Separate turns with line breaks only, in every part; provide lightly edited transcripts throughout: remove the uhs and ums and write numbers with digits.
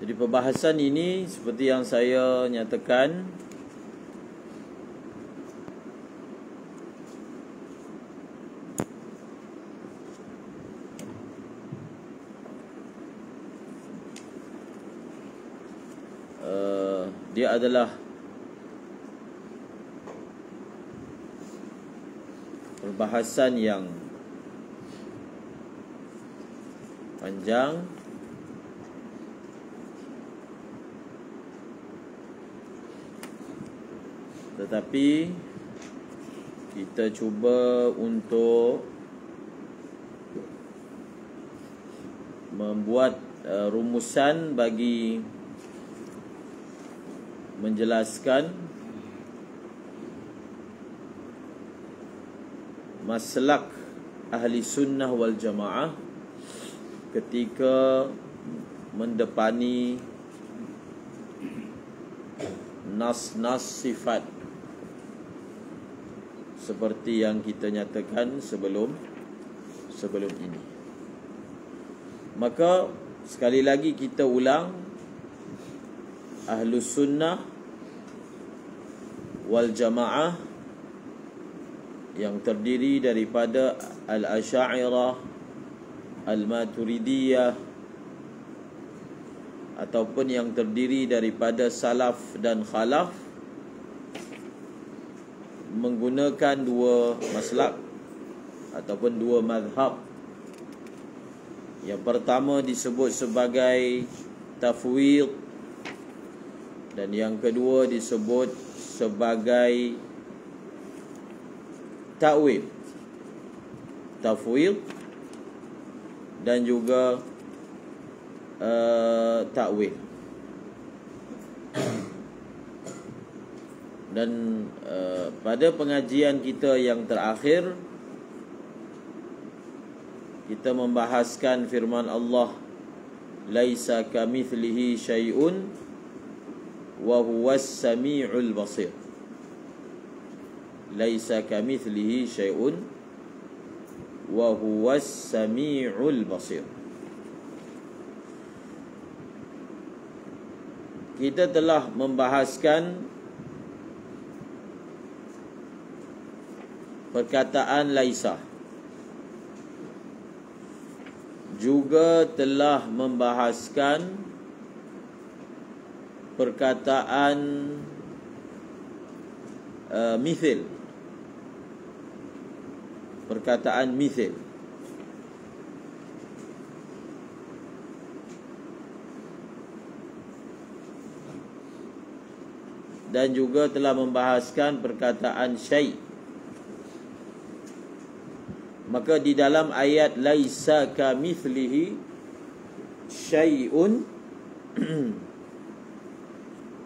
Jadi perbahasan ini seperti yang saya nyatakan, dia adalah perbahasan yang panjang, tetapi kita cuba untuk membuat rumusan bagi menjelaskan maslak ahli sunnah wal jamaah ketika mendepani nas-nas sifat seperti yang kita nyatakan sebelum ini. Maka sekali lagi kita ulang, Ahlus Sunnah wal Jamaah yang terdiri daripada Al-Asy'ariyah, Al-Maturidiyah, ataupun yang terdiri daripada Salaf dan Khalaf, menggunakan dua maslak ataupun dua mazhab. Yang pertama disebut sebagai tafwid, dan yang kedua disebut sebagai ta'wil. Tafwid dan juga ta'wil. Dan pada pengajian kita yang terakhir, kita membahaskan firman Allah, laisa kamitslihi syai'un wa huwas sami'ul basir. Laisa kamitslihi syai'un wa huwas sami'ul basir. Kita telah membahaskan perkataan laisa, juga telah membahaskan perkataan mithil, perkataan mithil. Dan juga telah membahaskan perkataan syai'. Maka di dalam ayat laisa kamitslihi syai'un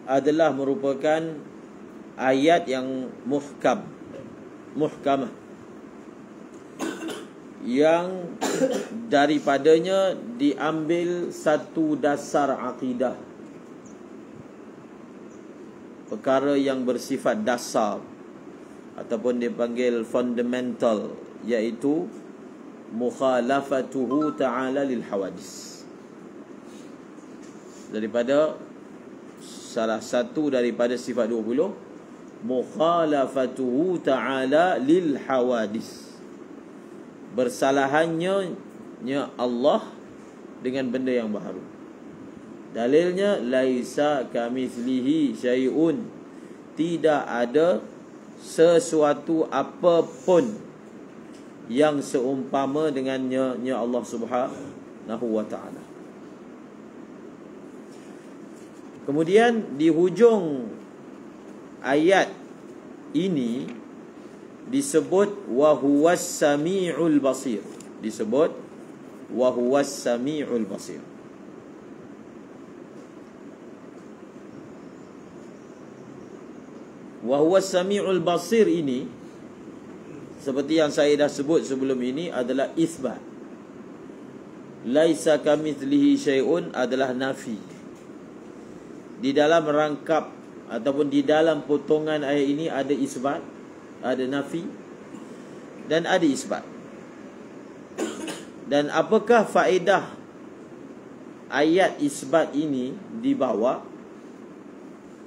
adalah merupakan ayat yang muhkamah, yang daripadanya diambil satu dasar akidah, perkara yang bersifat dasar ataupun dipanggil fundamental, iaitu mukhalafatuhu ta'ala lil hawadis. Daripada salah satu daripada sifat 20, mukhalafatuhu ta'ala lil hawadis, bersalahannya Allah dengan benda yang baharu. Dalilnya laisa kamitslihi syai'un, tidak ada sesuatu apapun yang seumpama dengannya Allah Subhanahu wa ta'ala. Kemudian di hujung ayat ini disebut wa huwas sami'ul basir, disebut wa huwas sami'ul basir. Wa huwas sami'ul basir ini, seperti yang saya dah sebut sebelum ini, adalah isbat. Laisa kamitslihi syai'un adalah nafi. Di dalam rangkap ataupun di dalam potongan ayat ini ada isbat, ada nafi dan ada isbat. Dan apakah faedah ayat isbat ini dibawa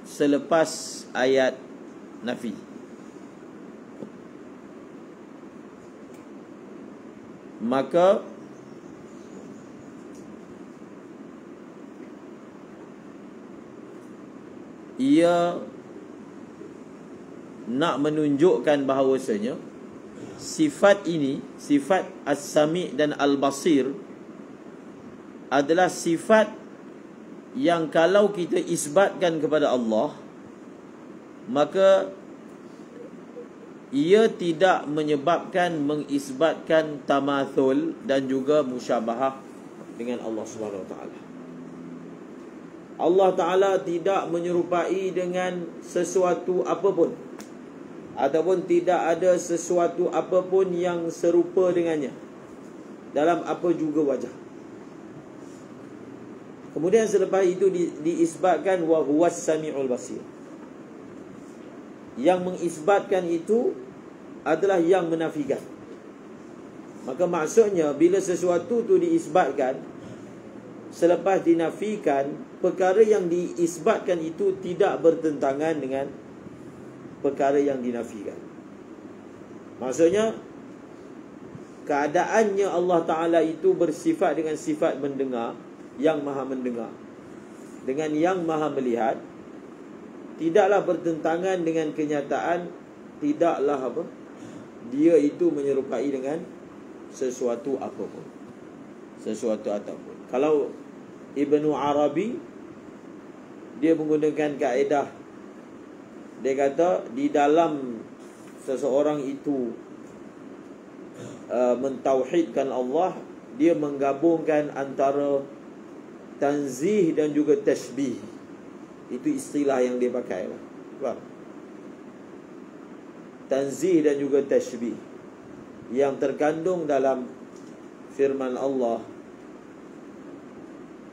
selepas ayat nafi. Maka ia nak menunjukkan bahawasanya sifat ini, sifat As-Sami' dan Al-Basir, adalah sifat yang kalau kita isbatkan kepada Allah, maka ia tidak menyebabkan mengisbatkan tamathul dan juga musyabahah dengan Allah Subhanahu Wa Taala. Allah Ta'ala tidak menyerupai dengan sesuatu apapun, ataupun tidak ada sesuatu apapun yang serupa dengannya dalam apa juga wajah. Kemudian selepas itu diisbatkan wa huwas sami'ul basir. Yang mengisbatkan itu adalah yang menafikan. Maka maksudnya bila sesuatu tu diisbatkan, selepas dinafikan, perkara yang diisbatkan itu tidak bertentangan dengan perkara yang dinafikan. Maksudnya keadaannya Allah Ta'ala itu bersifat dengan sifat mendengar, yang maha mendengar, dengan yang maha melihat, tidaklah bertentangan dengan kenyataan, tidaklah apa, dia itu menyerupai dengan sesuatu apapun. Sesuatu apapun. Kalau Ibnu Arabi, dia menggunakan kaedah, dia kata di dalam seseorang itu mentauhidkan Allah, dia menggabungkan antara tanzih dan juga tashbih. Itu istilah yang dia pakai lah. Faham? Tanzih dan juga tashbih yang terkandung dalam firman Allah,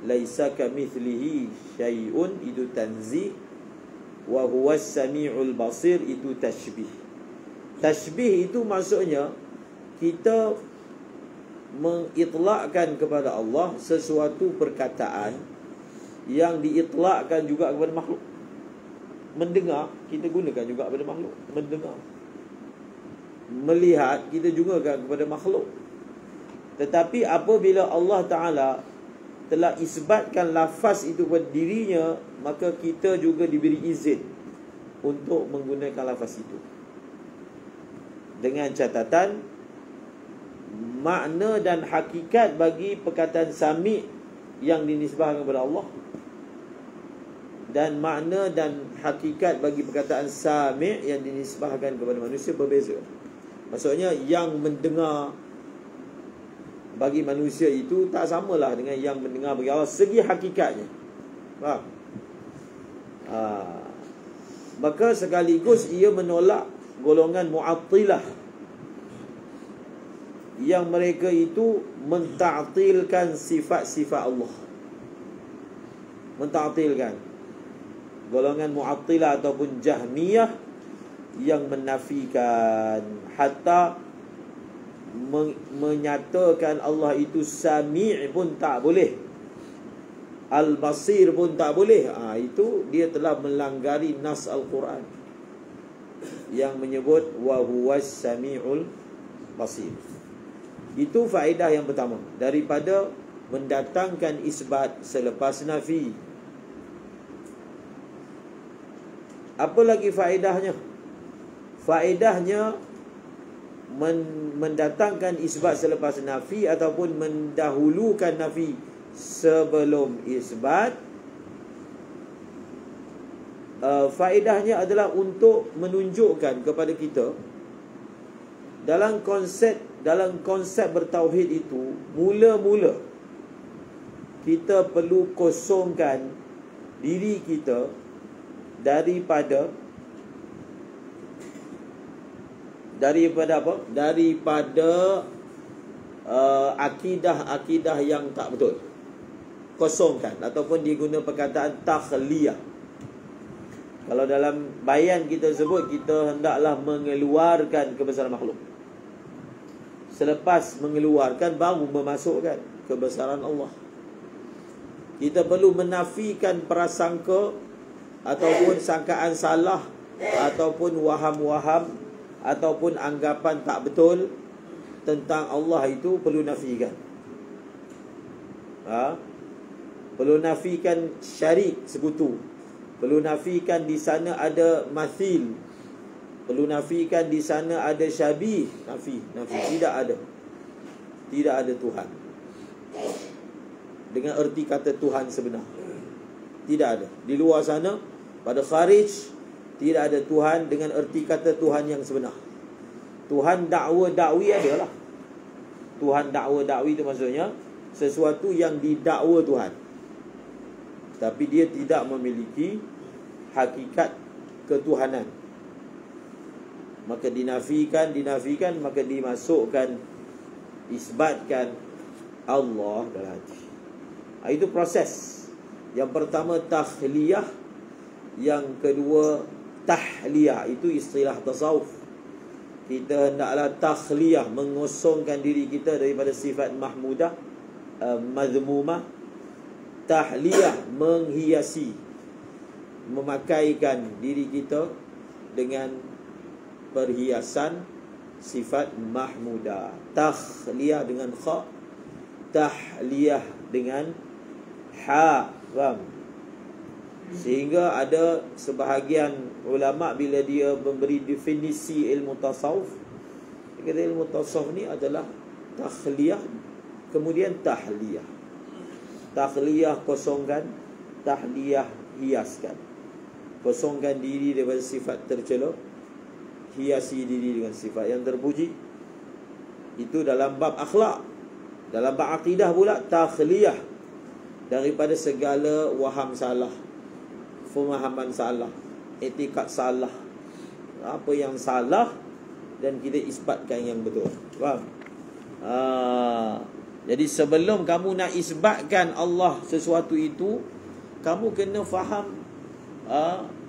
laisa kamithlihi syai'un, itu tanzih, wa huwas sami'ul basir, itu tashbih. Tashbih itu maksudnya kita mengitlakkan kepada Allah sesuatu perkataan yang diitlakkan juga kepada makhluk. Mendengar, kita gunakan juga kepada makhluk. Mendengar. Melihat, kita gunakan kepada makhluk. Tetapi apabila Allah Ta'ala telah isbatkan lafaz itu kepada dirinya, maka kita juga diberi izin untuk menggunakan lafaz itu, dengan catatan makna dan hakikat bagi perkataan sami' yang dinisbahkan kepada Allah, dan makna dan hakikat bagi perkataan sami' yang dinisbahkan kepada manusia berbeza. Maksudnya yang mendengar bagi manusia itu tak samalah dengan yang mendengar bagi Allah segi hakikatnya. Faham? Maka sekaligus ia menolak golongan Mu'attilah yang mereka itu menta'tilkan sifat-sifat Allah. Menta'tilkan. Golongan Mu'attilah ataupun Jahmiyah yang menafikan, hatta menyatakan Allah itu Sami' pun tak boleh, Al-Basir pun tak boleh. Itu dia telah melanggari nas Al-Quran yang menyebut wa huwas sami'ul basir. Itu faedah yang pertama daripada mendatangkan isbat selepas nafi. Apa lagi faedahnya? Faedahnya mendatangkan isbat selepas nafi ataupun mendahulukan nafi sebelum isbat. Faedahnya adalah untuk menunjukkan kepada kita dalam konsep bertauhid itu, mula-mula kita perlu kosongkan diri kita daripada apa? Daripada akidah-akidah yang tak betul. Kosongkan, ataupun diguna perkataan takhliyah. Kalau dalam bayan kita sebut, kita hendaklah mengeluarkan kebesaran makhluk. Selepas mengeluarkan, baru memasukkan kebesaran Allah. Kita perlu menafikan prasangka ataupun sangkaan salah, ataupun waham-waham, ataupun anggapan tak betul tentang Allah itu perlu nafikan. Perlu nafikan syarik, sekutu. Perlu nafikan di sana ada mathil. Perlu nafikan di sana ada syabih. Nafi. Tidak ada. Tidak ada Tuhan dengan erti kata Tuhan sebenar. Tidak ada. Di luar sana, pada kharij, tidak ada Tuhan dengan erti kata Tuhan yang sebenar. Tuhan dakwa-dakwi adalah Tuhan dakwa-dakwi itu maksudnya sesuatu yang didakwa Tuhan, tapi dia tidak memiliki hakikat ketuhanan. Maka dinafikan, maka dimasukkan, isbatkan Allah dalam hati. Itu proses. Yang pertama takhliyah, yang kedua tahliyah. Itu istilah tasawuf. Kita hendaklah takhliyah, mengosongkan diri kita daripada sifat mahmudah, mazmumah. Tahliyah, menghiasi, memakaikan diri kita dengan perhiasan sifat mahmudah. Takhliyah dengan kha, tahliyah dengan ha. Faham? Sehingga ada sebahagian ulama bila dia memberi definisi ilmu tasawuf, dia kata ilmu tasawuf ni adalah takhliyah kemudian tahliyah. Takhliyah kosongkan, tahliyah hiaskan. Kosongkan diri daripada sifat tercela, hiasi diri dengan sifat yang terpuji. Itu dalam bab akhlak. Dalam bab akidah pula, takhliyah daripada segala waham salah, pemahaman salah, etikad salah, apa yang salah, dan kita isbatkan yang betul. Faham? Jadi sebelum kamu nak isbatkan Allah sesuatu itu, kamu kena faham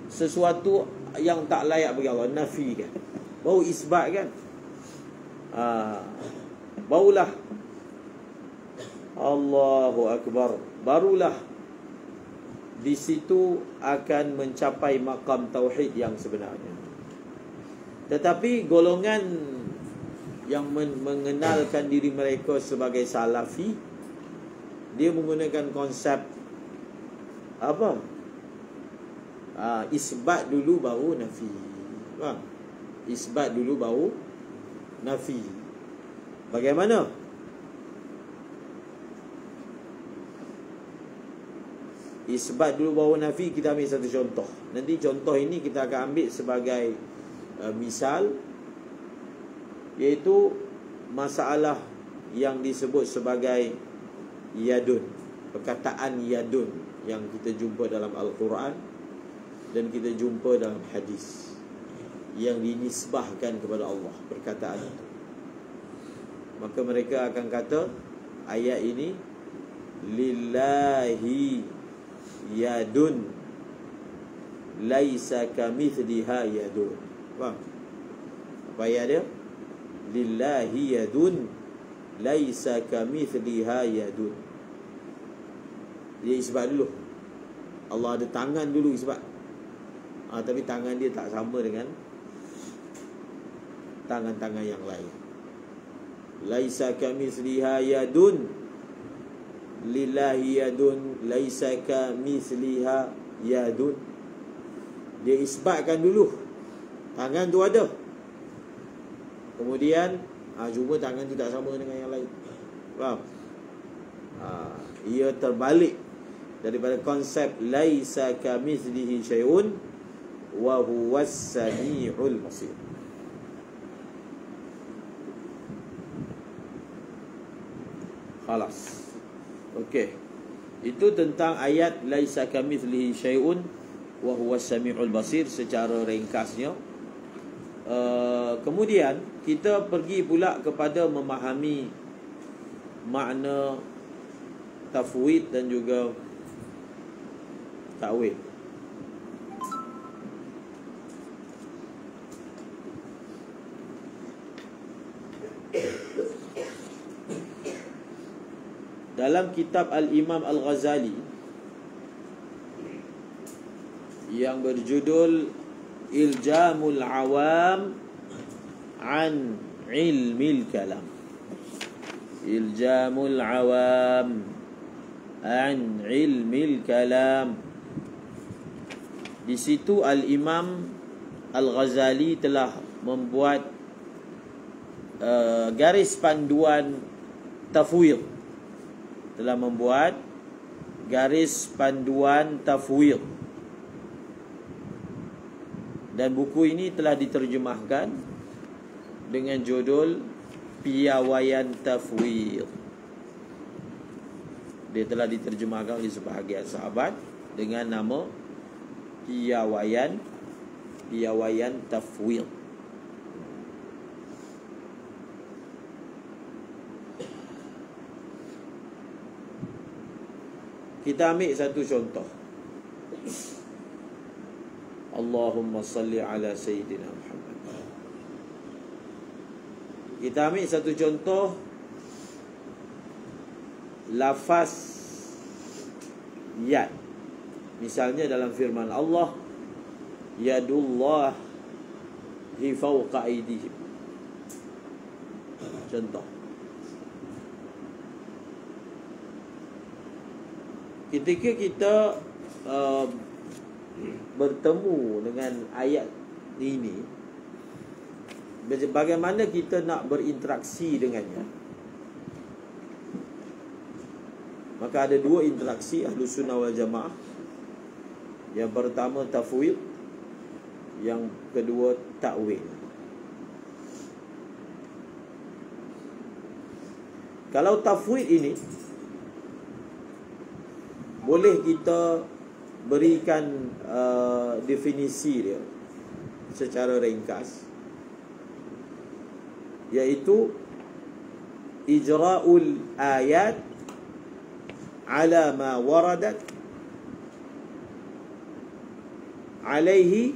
sesuatu yang tak layak bagi Allah, nafi kan, baru isbat kan. Barulah Allahu Akbar, barulah di situ akan mencapai maqam tauhid yang sebenarnya. Tetapi golongan yang mengenalkan diri mereka sebagai salafi, dia menggunakan konsep apa? Isbat dulu baru nafi. Isbat dulu baru nafi. Bagaimana? Isbat dulu baru nafi. Kita ambil satu contoh. Nanti contoh ini kita akan ambil sebagai misal, iaitu masalah yang disebut sebagai yadun, perkataan yadun yang kita jumpa dalam Al-Quran dan kita jumpa dalam hadis yang dinisbahkan kepada Allah, perkataan itu. Maka mereka akan kata ayat ini lillahi yadun laisa kamithliha yadun. Faham? Apa ayat dia? Lillahi yadun laisa kamithliha yadun. Dia isbat dulu. Allah ada tangan dulu isbat. Tapi tangan dia tak sama dengan tangan-tangan yang lain. Laisa kamithliha yadun, lillahi yadun laisa kamithliha yadun. Dia isbatkan dulu tangan tu ada, kemudian jumpa tangan tu tak sama dengan yang lain. Faham? Ia terbalik daripada konsep laisa kamithlihi syai'un wa huwas samiul basir. Khalas. Okey. Itu tentang ayat laisa kamithlihi syai'un wa huwas samiul basir secara ringkasnya. Kemudian kita pergi pula kepada memahami makna tafwid dan juga ta'wil. Dalam kitab Al-Imam Al-Ghazali, yang berjudul Iljamul Awam an Ilmil Kalam. Iljamul Awam an Ilmil Kalam. Di situ Al-Imam Al-Ghazali telah membuat garis panduan tafwid. Telah membuat garis panduan tafwid. Dan buku ini telah diterjemahkan dengan judul Piawaian Tafwid. Dia telah diterjemahkan oleh sebahagian sahabat dengan nama Piawaian Tafwid. Kita ambil satu contoh. Allahumma salli ala Sayyidina Muhammad. Kita ambil satu contoh lafaz yad. Misalnya dalam firman Allah, yadullahi fawqa aydihim. Contoh. Ketika kita bertemu dengan ayat ini, bagaimana kita nak berinteraksi dengannya? Maka ada dua interaksi Ahlus Sunnah wal Jamaah. Yang pertama tafwid, yang kedua takwil. Kalau tafwid ini boleh kita berikan definisi dia secara ringkas, iaitu ijra'ul ayat ala ma waradat alaihi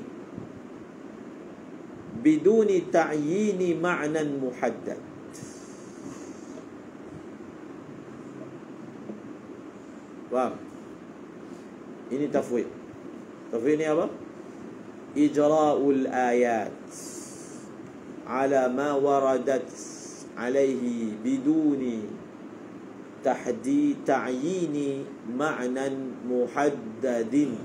biduni ta'yini ma'nan muhaddad. Faham? Ini tafwid. Tafwid ni apa? Ijra'ul ayat ala ma waradat alaihi biduni ta'yini ma'nan muhaddadin.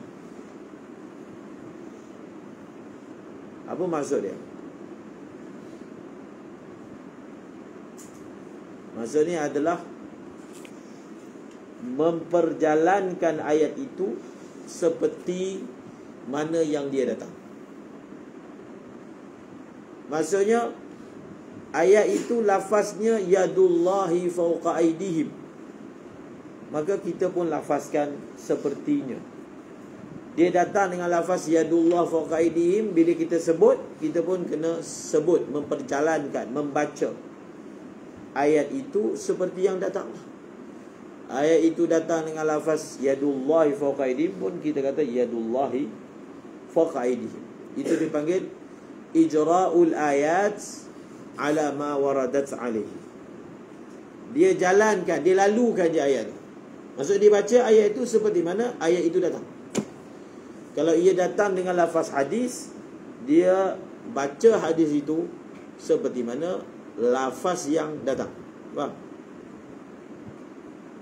Apa maksud dia? Maksudnya adalah memperjalankan ayat itu seperti mana yang dia datang. Maksudnya ayat itu lafaznya yadullahi fawqa aydihim, maka kita pun lafazkan sepertinya. Dia datang dengan lafaz yadullah fawqa aydihim, bila kita sebut, kita pun kena sebut, memperjalankan, membaca ayat itu seperti yang datang. Ayat itu datang dengan lafaz yadullahi fawqa aydihim, pun kita kata yadullahi fawqa aydihim. Itu dipanggil ijra'ul ayat ala ma waradat alaihi. Dia jalankan, dia lalukan je ayat. Maksud dia baca ayat itu seperti mana ayat itu datang. Kalau ia datang dengan lafaz hadis, dia baca hadis itu seperti mana lafaz yang datang. Faham?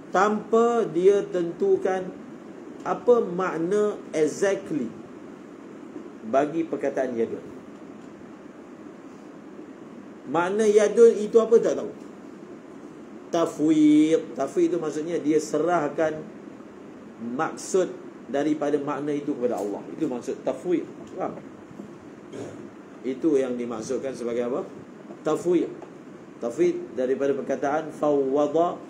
Tanpa dia tentukan apa makna exactly bagi perkataan yadun. Makna yadun itu apa tak tahu. Tafwid itu maksudnya dia serahkan maksud daripada makna itu kepada Allah. Itu maksud tafwid. Faham? Itu yang dimaksudkan sebagai apa? Tafwid. Tafwid daripada perkataan fawwada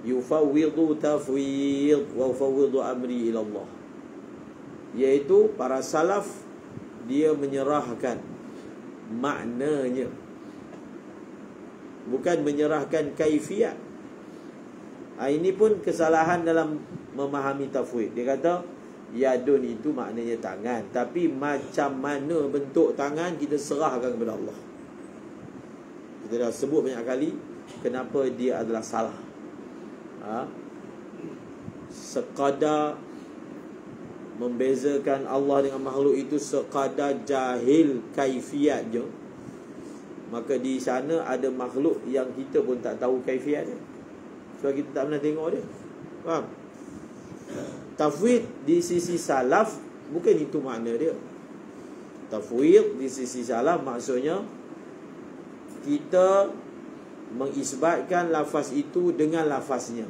yufawwidu tafwid wa ufawwidu amri ila Allah, iaitu para salaf dia menyerahkan maknanya, bukan menyerahkan kaifiat. Ini pun kesalahan dalam memahami tafwid. Dia kata yadun itu maknanya tangan, tapi macam mana bentuk tangan kita serahkan kepada Allah. Kita dah sebut banyak kali kenapa dia adalah salah. Sekadar membezakan Allah dengan makhluk itu sekadar jahil kaifiat je, maka di sana ada makhluk yang kita pun tak tahu kaifiat dia, sebab kita tak pernah tengok dia. Faham? Tafwid di sisi salaf bukan itu makna dia. Tafwid di sisi salaf maksudnya kita mengisbatkan lafaz itu dengan lafaznya.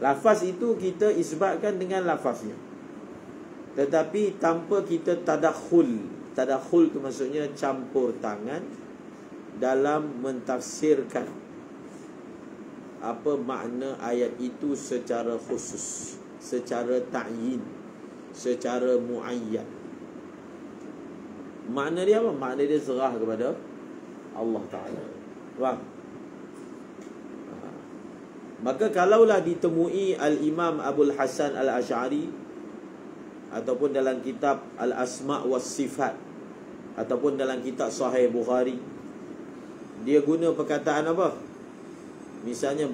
Lafaz itu kita isbatkan dengan lafaznya, tetapi tanpa kita tadakhul. Tadakhul itu maksudnya campur tangan dalam mentafsirkan apa makna ayat itu secara khusus, secara ta'yin, secara muayyan. Makna dia apa? Makna dia serah kepada Allah Ta'ala. Faham? Maka kalaulah ditemui Al-Imam Abul Hasan Al-Asy'ari ataupun dalam kitab Al-Asma' was Sifat ataupun dalam kitab Sahih Bukhari, dia guna perkataan apa? Misalnya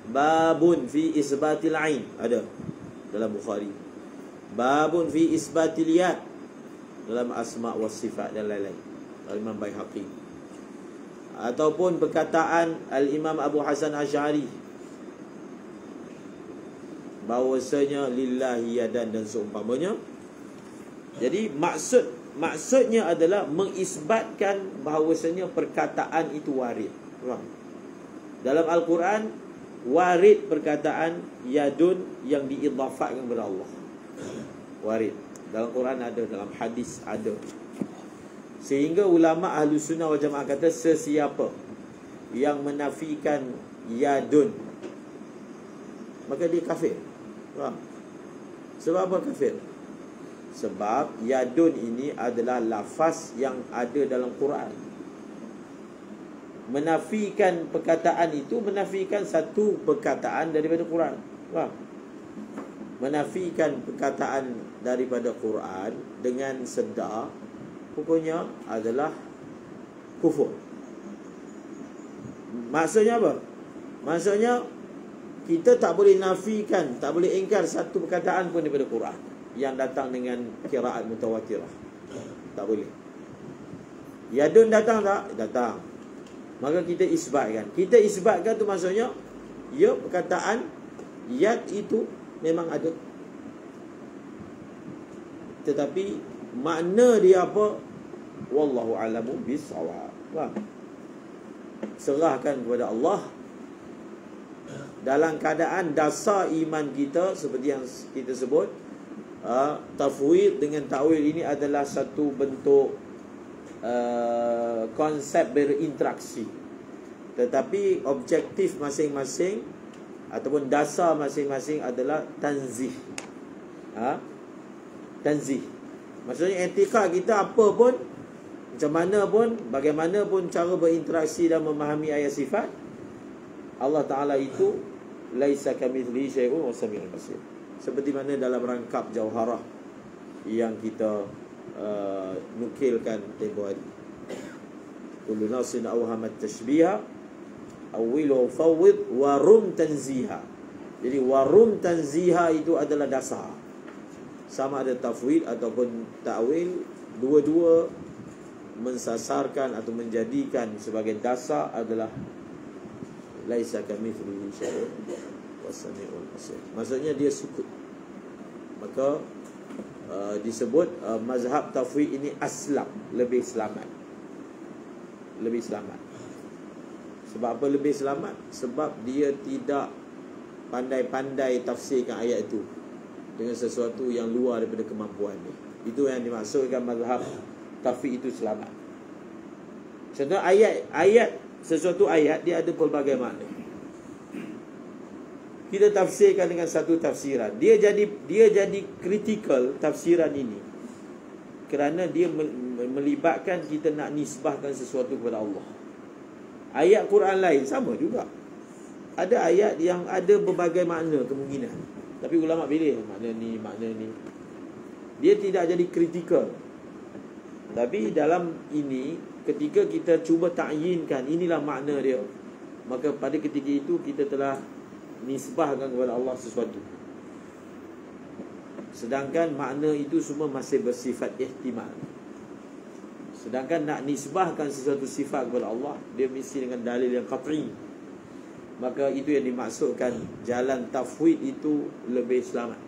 babun fi isbatil ain, ada dalam Bukhari. Babun fi isbatil yad dalam Asma' was Sifat dan lain-lain, Al-Imam Baihaqi. Ataupun perkataan Al-Imam Abu Hasan Asy'ari bahawasanya lillahi yadan dan seumpamanya. Jadi maksudnya adalah mengisbatkan bahawasanya perkataan itu warid. Dalam Al-Quran warid perkataan yadun yang diidhafatkan kepada Allah. Warid. Dalam Quran ada, dalam hadis ada. Sehingga ulama ahlu sunnah wal jamaah kata sesiapa yang menafikan yadun, maka dia kafir. Faham? Sebab apa kafir? Sebab yadun ini adalah lafaz yang ada dalam Quran. Menafikan perkataan itu menafikan satu perkataan daripada Quran. Faham? Menafikan perkataan daripada Quran dengan sedar, hukumnya adalah kufur. Maksudnya apa? Maksudnya kita tak boleh nafikan, tak boleh ingkar satu perkataan pun daripada Quran yang datang dengan qiraat mutawatirah. Tak boleh. Yadun datang tak? Datang. Maka kita isbatkan. Kita isbatkan tu maksudnya ya, perkataan yad itu memang ada, tetapi makna dia apa? Wallahu a'lamu bis-shawab. Serahkan kepada Allah. Dalam keadaan dasar iman kita seperti yang kita sebut, tafwid dengan ta'wil ini adalah satu bentuk konsep berinteraksi, tetapi objektif masing-masing ataupun dasar masing-masing adalah tanzih. Tanzih maksudnya etika kita apa pun, macam mana pun, bagaimana pun cara berinteraksi dan memahami ayat sifat, Allah Ta'ala itu laisa kamitslihi syai'un wa samiul basir. Seperti mana dalam rangkap jauharah yang kita nukilkan tempoh hari, kullu nasin awhamat tashbiha awilu fawwid warum tanziha. Jadi warum tanziha itu adalah dasar. Sama ada tafwid ataupun ta'wil, dua-dua mensasarkan atau menjadikan sebagai dasar adalah laisa kamitslihi syai'un was-sami'ul basir. Maksudnya dia sukut. Maka disebut mazhab tafwid ini aslam, lebih selamat. Lebih selamat. Sebab apa lebih selamat? Sebab dia tidak pandai-pandai tafsirkan ayat itu dengan sesuatu yang luar daripada kemampuan dia. Itu yang dimaksudkan mazhab tafwid itu selamat. Contoh ayat, sesuatu ayat dia ada pelbagai makna. Kita tafsirkan dengan satu tafsiran, dia jadi kritikal tafsiran ini kerana dia melibatkan kita nak nisbahkan sesuatu kepada Allah. Ayat Quran lain sama juga, ada ayat yang ada berbagai makna kemungkinan, tapi ulama pilih makna ni. Dia tidak jadi kritikal. Tapi dalam ini, ketika kita cuba ta'yinkan inilah makna dia, maka pada ketika itu kita telah nisbahkan kepada Allah sesuatu. Sedangkan makna itu semua masih bersifat ihtimal. Sedangkan nak nisbahkan sesuatu sifat kepada Allah, dia mesti dengan dalil yang qat'i. Maka itu yang dimaksudkan jalan tafwid itu lebih selamat.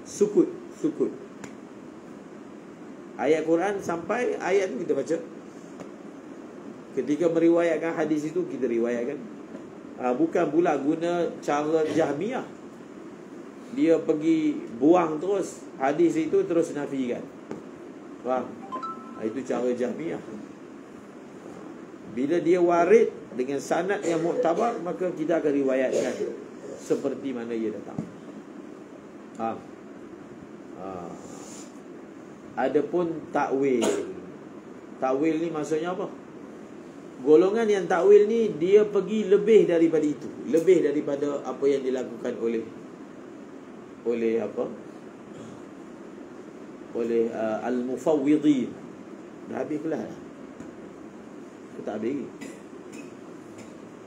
Sukut. Ayat Quran sampai ayat itu kita baca. Ketika meriwayatkan hadis itu, kita riwayatkan. Bukan pula guna cara Jahmiyah. Dia pergi buang terus hadis itu, terus nafikan. Faham? Itu cara Jahmiyah. Bila dia warid dengan sanad yang muktabar, maka kita akan riwayatkan seperti mana ia datang. Faham? Adapun takwil. Takwil ni maksudnya apa? Golongan yang takwil ni dia pergi lebih daripada itu, lebih daripada apa yang dilakukan oleh apa? Oleh al-mufawwidin. Dah habis kelas dah. Aku tak habis lagi.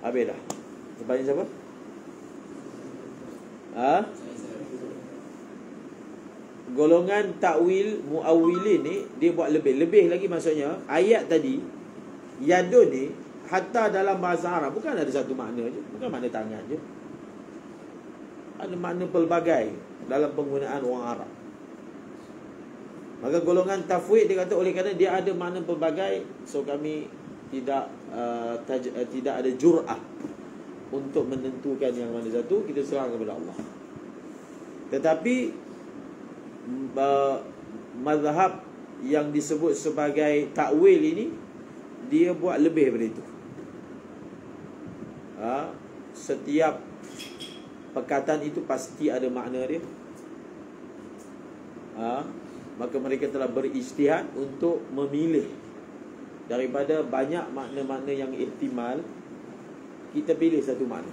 Habis dah. Tempatnya siapa? Golongan takwil muawwilin ni dia buat lebih lagi. Maksudnya ayat tadi yadun ni hatta dalam bahasa Arab bukan ada satu makna je, bukan makna tangan je. Ada makna pelbagai dalam penggunaan orang Arab. Maka golongan tafwid dia kata oleh kerana dia ada makna pelbagai, so kami tidak ada jur'ah untuk menentukan yang mana satu, kita serahkan kepada Allah. Tetapi mazhab yang disebut sebagai takwil ini dia buat lebih daripada itu. Setiap perkataan itu pasti ada makna dia. Maka mereka telah berijtihad untuk memilih daripada banyak makna-makna yang ihtimal, kita pilih satu makna.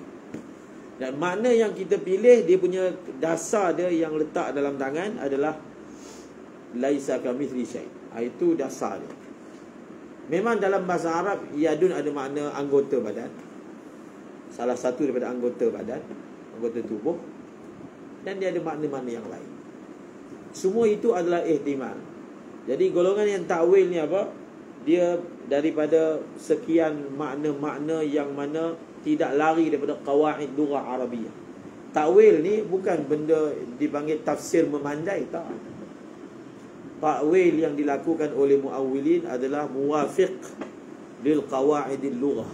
Dan makna yang kita pilih, dia punya dasar dia yang letak dalam tangan adalah laisa kamitsli syai'. Itu dasar dia. Memang dalam bahasa Arab yadun ada makna anggota badan, salah satu daripada anggota badan, anggota tubuh. Dan dia ada makna-makna yang lain. Semua itu adalah ihtimal. Jadi golongan yang takwil ni apa? Dia daripada sekian makna-makna yang mana tidak lari daripada qawaid lughah Arabiyah. Takwil ni bukan benda dipanggil tafsir memandai, tak. Takwil yang dilakukan oleh muawwilin adalah muwafiq lil qawaidil lughah.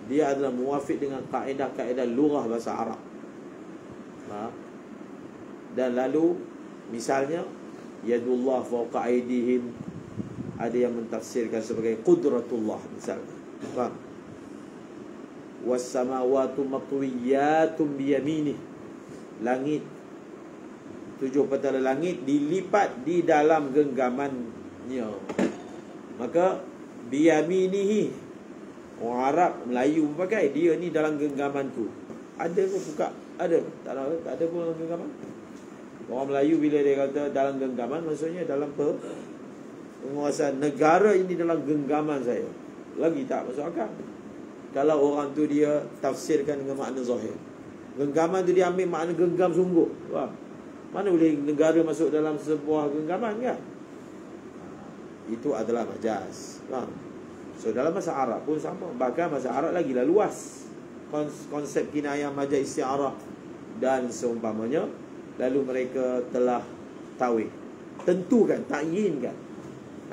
Dia adalah muwafiq dengan kaedah-kaedah lughah bahasa Arab. Dan lalu misalnya yadullah fawqa aydihim, ada yang mentafsirkan sebagai qudratullah misalnya. Faham? Was samawati matwiyatun biyaminih. Langit, 7 petala langit dilipat di dalam genggamannya. Maka biyaminihi, orang Arab Melayu pakai, dia ni dalam genggamanku. Ada ke buka? Ada. Tak ada pun dalam genggaman. Orang Melayu bila dia kata dalam genggaman, maksudnya dalam penguasaan negara ini dalam genggaman saya. Lagi tak masuk akal. Kalau orang tu dia tafsirkan dengan makna zahir. Genggaman tu dia ambil makna genggam sungguh. Faham? Mana boleh negara masuk dalam sebuah genggaman kan? Itu adalah majaz. Faham? So dalam bahasa Arab pun sama. Bahkan bahasa Arab lagi lah luas. Konsep kinayah, majaz, isti'arah dan seumpamanya. Lalu mereka telah takwil, tentukan, takyinkan.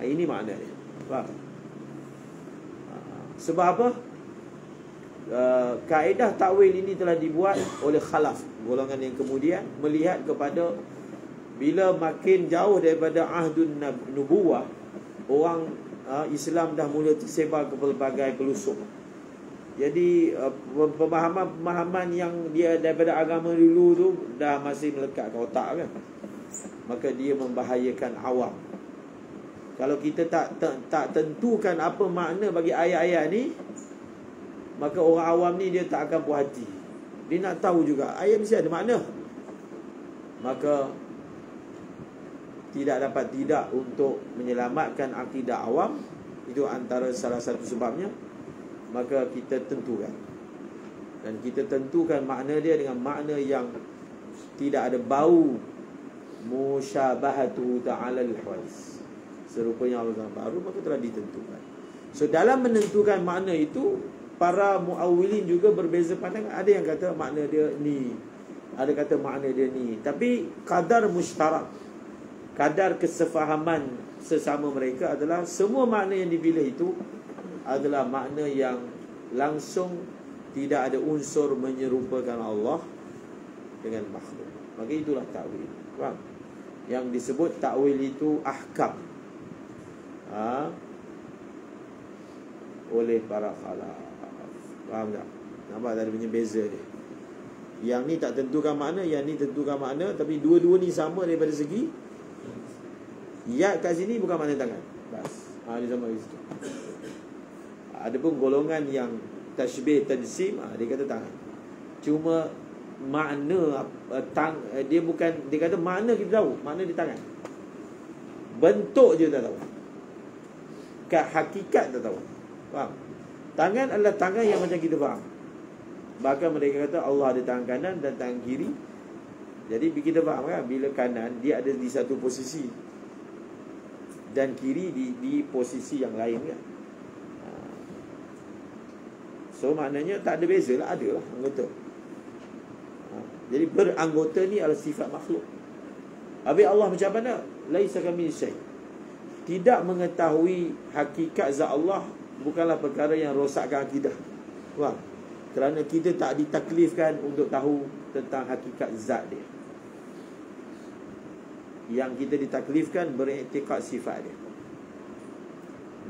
Ini makna dia. Faham? Sebab apa? Kaedah takwil ini telah dibuat oleh khalaf, golongan yang kemudian melihat kepada bila makin jauh daripada ahdun nubuwah, orang Islam dah mula tersebar ke pelbagai pelosok. Jadi pemahaman-pemahaman yang dia daripada agama dulu tu dah masih melekat ke otak kan. Maka dia membahayakan awam. Kalau kita tak tentukan apa makna bagi ayat-ayat ni, maka orang awam ni dia tak akan puas hati. Dia nak tahu juga ayat mesti ada makna. Maka tidak dapat tidak untuk menyelamatkan akidah awam. Itu antara salah satu sebabnya. Maka kita tentukan. Dan kita tentukan makna dia dengan makna yang tidak ada bau musyabahatu ta'ala al-hawadis, serupanya Allah baru, maka telah ditentukan. So dalam menentukan makna itu, para muawwilin juga berbeza pandangan. Ada yang kata makna dia ni, ada kata makna dia ni. Tapi kadar musytarak, kadar kesefahaman sesama mereka adalah semua makna yang dipilih itu adalah makna yang langsung tidak ada unsur menyerupakan Allah dengan makhluk. Maka itulah ta'wil. Faham? Yang disebut ta'wil itu ahkam oleh para khalaf. Faham tak? Nampak tak ada punya beza dia? Yang ni tak tentukan makna, yang ni tentukan makna, tapi dua-dua ni sama daripada segi yad kat sini bukan makna tangan. Bas. Dia sama di situ. Adapun golongan yang tashbih tajsim, dia kata tangan. Cuma makna dia bukan, dia kata makna kita tahu, makna di tangan. Bentuk je tak tahu. Hakikat tak tahu. Faham? Tangan adalah tangan yang macam kita faham. Bahkan mereka kata Allah ada tangan kanan dan tangan kiri. Jadi kita faham kan, bila kanan dia ada di satu posisi dan kiri di posisi yang lain kan. So maknanya tak ada beza lah, ada lah anggota. Jadi beranggota ni adalah sifat makhluk. Habis Allah macam mana? Laisa kamitslihi syai'. Tidak mengetahui hakikat zat Allah bukanlah perkara yang rosakkan akidah. Faham? Kerana kita tak ditaklifkan untuk tahu tentang hakikat zat dia. Yang kita ditaklifkan beriktikad sifat dia.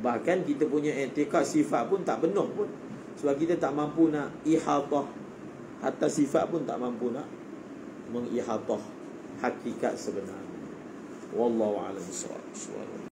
Bahkan kita punya iktikad sifat pun tak benar pun. Sebab kita tak mampu nak ihatah, hatta sifat pun tak mampu nak mengihatah hakikat sebenarnya. Wallahu a'lam bissawab.